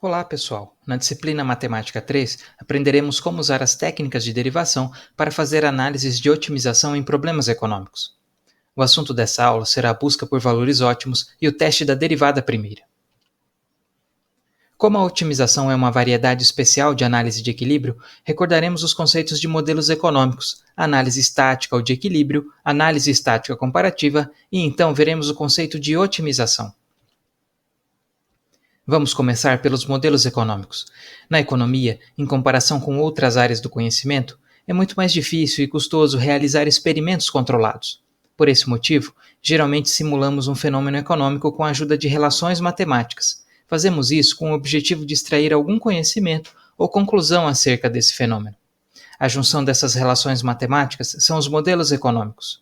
Olá, pessoal! Na disciplina Matemática 3, aprenderemos como usar as técnicas de derivação para fazer análises de otimização em problemas econômicos. O assunto dessa aula será a busca por valores ótimos e o teste da derivada primeira. Como a otimização é uma variedade especial de análise de equilíbrio, recordaremos os conceitos de modelos econômicos, análise estática ou de equilíbrio, análise estática comparativa e então veremos o conceito de otimização. Vamos começar pelos modelos econômicos. Na economia, em comparação com outras áreas do conhecimento, é muito mais difícil e custoso realizar experimentos controlados. Por esse motivo, geralmente simulamos um fenômeno econômico com a ajuda de relações matemáticas. Fazemos isso com o objetivo de extrair algum conhecimento ou conclusão acerca desse fenômeno. A junção dessas relações matemáticas são os modelos econômicos.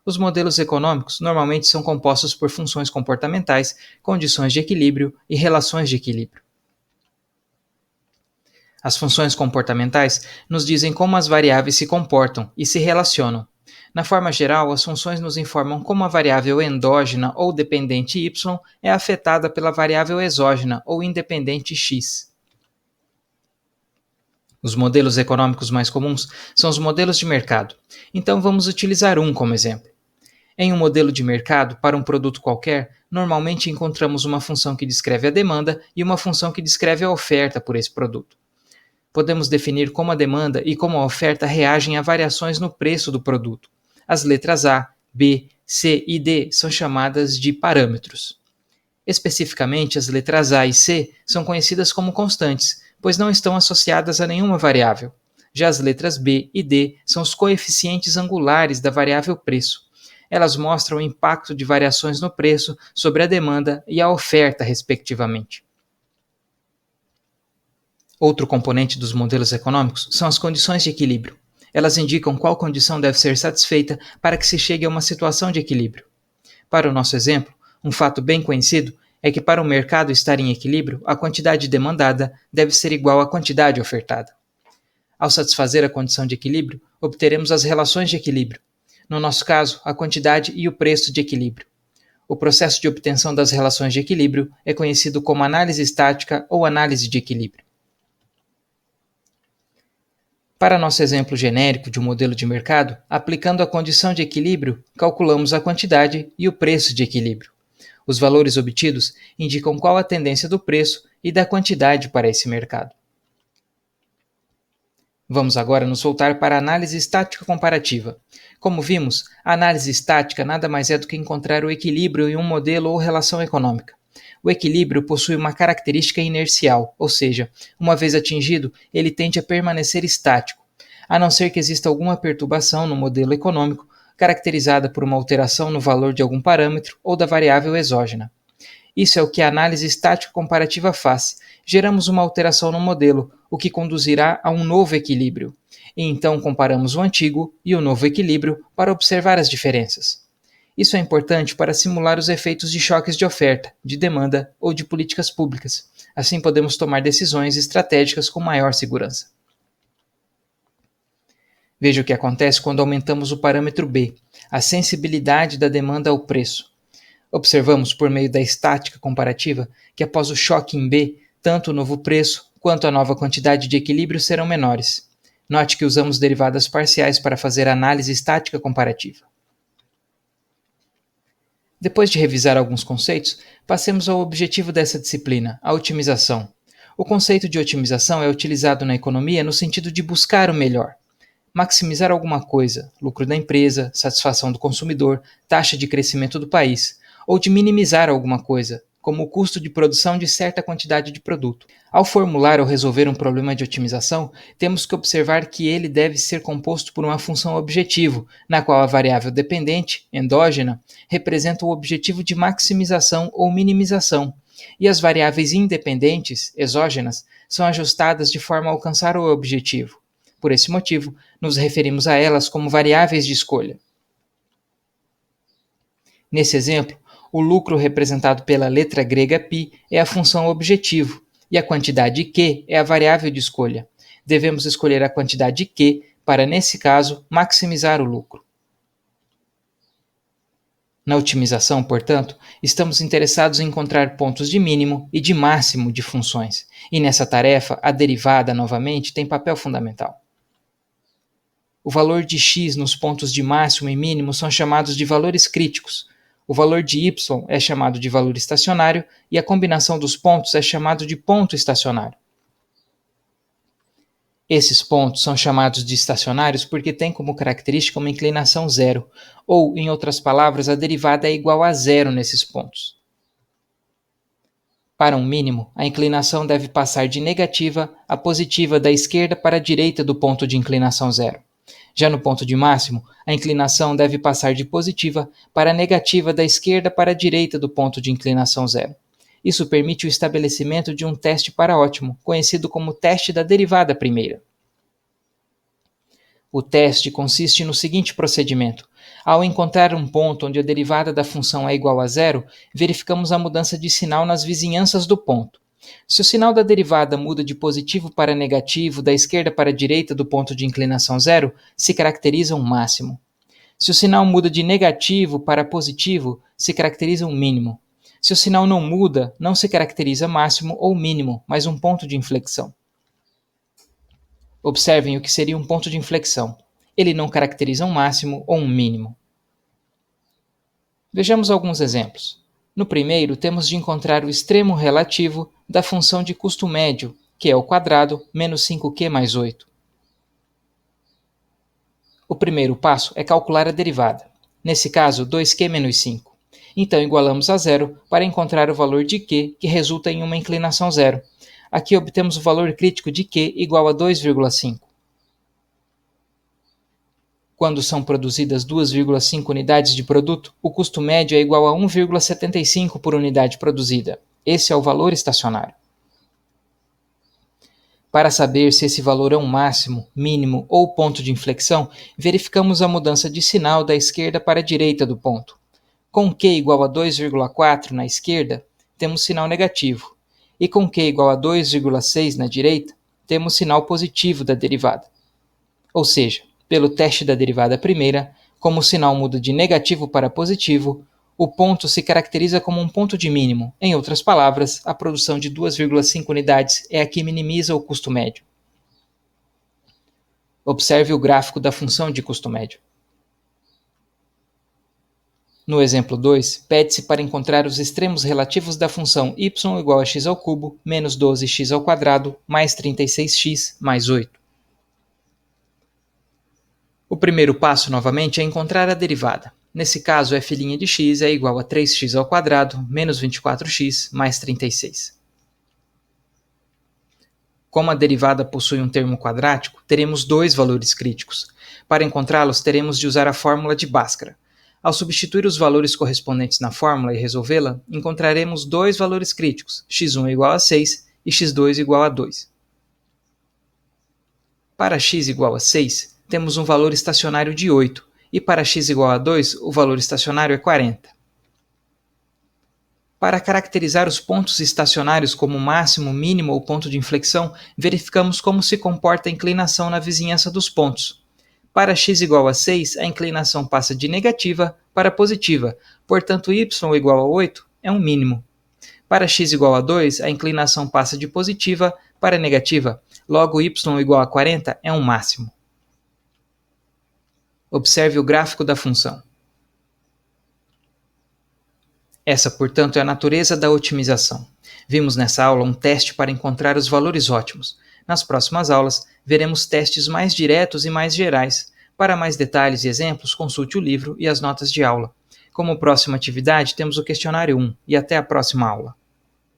Os modelos econômicos normalmente são compostos por funções comportamentais, condições de equilíbrio e relações de equilíbrio. As funções comportamentais nos dizem como as variáveis se comportam e se relacionam. Na forma geral, as funções nos informam como a variável endógena ou dependente y é afetada pela variável exógena ou independente x. Os modelos econômicos mais comuns são os modelos de mercado. Então vamos utilizar um como exemplo. Em um modelo de mercado, para um produto qualquer, normalmente encontramos uma função que descreve a demanda e uma função que descreve a oferta por esse produto. Podemos definir como a demanda e como a oferta reagem a variações no preço do produto. As letras A, B, C e D são chamadas de parâmetros. Especificamente, as letras A e C são conhecidas como constantes, pois não estão associadas a nenhuma variável. Já as letras B e D são os coeficientes angulares da variável preço. Elas mostram o impacto de variações no preço sobre a demanda e a oferta, respectivamente. Outro componente dos modelos econômicos são as condições de equilíbrio. Elas indicam qual condição deve ser satisfeita para que se chegue a uma situação de equilíbrio. Para o nosso exemplo, um fato bem conhecido é que para o mercado estar em equilíbrio, a quantidade demandada deve ser igual à quantidade ofertada. Ao satisfazer a condição de equilíbrio, obteremos as relações de equilíbrio. No nosso caso, a quantidade e o preço de equilíbrio. O processo de obtenção das relações de equilíbrio é conhecido como análise estática ou análise de equilíbrio. Para nosso exemplo genérico de um modelo de mercado, aplicando a condição de equilíbrio, calculamos a quantidade e o preço de equilíbrio. Os valores obtidos indicam qual a tendência do preço e da quantidade para esse mercado. Vamos agora nos voltar para a análise estática comparativa. Como vimos, a análise estática nada mais é do que encontrar o equilíbrio em um modelo ou relação econômica. O equilíbrio possui uma característica inercial, ou seja, uma vez atingido, ele tende a permanecer estático, a não ser que exista alguma perturbação no modelo econômico, caracterizada por uma alteração no valor de algum parâmetro ou da variável exógena. Isso é o que a análise estática comparativa faz. Geramos uma alteração no modelo, o que conduzirá a um novo equilíbrio. E então comparamos o antigo e o novo equilíbrio para observar as diferenças. Isso é importante para simular os efeitos de choques de oferta, de demanda ou de políticas públicas. Assim podemos tomar decisões estratégicas com maior segurança. Veja o que acontece quando aumentamos o parâmetro B, a sensibilidade da demanda ao preço. Observamos, por meio da estática comparativa, que após o choque em B, tanto o novo preço quanto a nova quantidade de equilíbrio serão menores. Note que usamos derivadas parciais para fazer a análise estática comparativa. Depois de revisar alguns conceitos, passemos ao objetivo dessa disciplina, a otimização. O conceito de otimização é utilizado na economia no sentido de buscar o melhor. Maximizar alguma coisa, lucro da empresa, satisfação do consumidor, taxa de crescimento do país, ou de minimizar alguma coisa, como o custo de produção de certa quantidade de produto. Ao formular ou resolver um problema de otimização, temos que observar que ele deve ser composto por uma função objetivo, na qual a variável dependente, endógena, representa o objetivo de maximização ou minimização, e as variáveis independentes, exógenas, são ajustadas de forma a alcançar o objetivo. Por esse motivo, nos referimos a elas como variáveis de escolha. Nesse exemplo, o lucro representado pela letra grega π é a função objetivo, e a quantidade Q é a variável de escolha. Devemos escolher a quantidade Q para, nesse caso, maximizar o lucro. Na otimização, portanto, estamos interessados em encontrar pontos de mínimo e de máximo de funções, e nessa tarefa a derivada, novamente, tem papel fundamental. O valor de x nos pontos de máximo e mínimo são chamados de valores críticos, o valor de y é chamado de valor estacionário e a combinação dos pontos é chamado de ponto estacionário. Esses pontos são chamados de estacionários porque têm como característica uma inclinação zero, ou, em outras palavras, a derivada é igual a zero nesses pontos. Para um mínimo, a inclinação deve passar de negativa a positiva da esquerda para a direita do ponto de inclinação zero. Já no ponto de máximo, a inclinação deve passar de positiva para a negativa da esquerda para a direita do ponto de inclinação zero. Isso permite o estabelecimento de um teste para ótimo, conhecido como teste da derivada primeira. O teste consiste no seguinte procedimento. Ao encontrar um ponto onde a derivada da função é igual a zero, verificamos a mudança de sinal nas vizinhanças do ponto. Se o sinal da derivada muda de positivo para negativo, da esquerda para a direita do ponto de inclinação zero, se caracteriza um máximo. Se o sinal muda de negativo para positivo, se caracteriza um mínimo. Se o sinal não muda, não se caracteriza máximo ou mínimo, mas um ponto de inflexão. Observem o que seria um ponto de inflexão. Ele não caracteriza um máximo ou um mínimo. Vejamos alguns exemplos. No primeiro, temos de encontrar o extremo relativo da função de custo médio, que é o quadrado menos 5q mais 8. O primeiro passo é calcular a derivada. Nesse caso, 2q menos 5. Então, igualamos a zero para encontrar o valor de q, que resulta em uma inclinação zero. Aqui obtemos o valor crítico de q igual a 2,5. Quando são produzidas 2,5 unidades de produto, o custo médio é igual a 1,75 por unidade produzida. Esse é o valor estacionário. Para saber se esse valor é um máximo, mínimo ou ponto de inflexão, verificamos a mudança de sinal da esquerda para a direita do ponto. Com Q igual a 2,4 na esquerda, temos sinal negativo, e com Q igual a 2,6 na direita, temos sinal positivo da derivada. Ou seja, pelo teste da derivada primeira, como o sinal muda de negativo para positivo, o ponto se caracteriza como um ponto de mínimo. Em outras palavras, a produção de 2,5 unidades é a que minimiza o custo médio. Observe o gráfico da função de custo médio. No exemplo 2, pede-se para encontrar os extremos relativos da função y igual a x ao cubo menos 12x ao quadrado mais 36x mais 8. O primeiro passo, novamente, é encontrar a derivada. Nesse caso, f' de x é igual a 3x ao quadrado menos 24x mais 36. Como a derivada possui um termo quadrático, teremos dois valores críticos. Para encontrá-los, teremos de usar a fórmula de Bhaskara. Ao substituir os valores correspondentes na fórmula e resolvê-la, encontraremos dois valores críticos, x1 igual a 6 e x2 igual a 2. Para x igual a 6, temos um valor estacionário de 8, e para x igual a 2, o valor estacionário é 40. Para caracterizar os pontos estacionários como máximo, mínimo ou ponto de inflexão, verificamos como se comporta a inclinação na vizinhança dos pontos. Para x igual a 6, a inclinação passa de negativa para positiva, portanto y igual a 8 é um mínimo. Para x igual a 2, a inclinação passa de positiva para negativa, logo y igual a 40 é um máximo. Observe o gráfico da função. Essa, portanto, é a natureza da otimização. Vimos nessa aula um teste para encontrar os valores ótimos. Nas próximas aulas, veremos testes mais diretos e mais gerais. Para mais detalhes e exemplos, consulte o livro e as notas de aula. Como próxima atividade, temos o questionário 1 e até a próxima aula.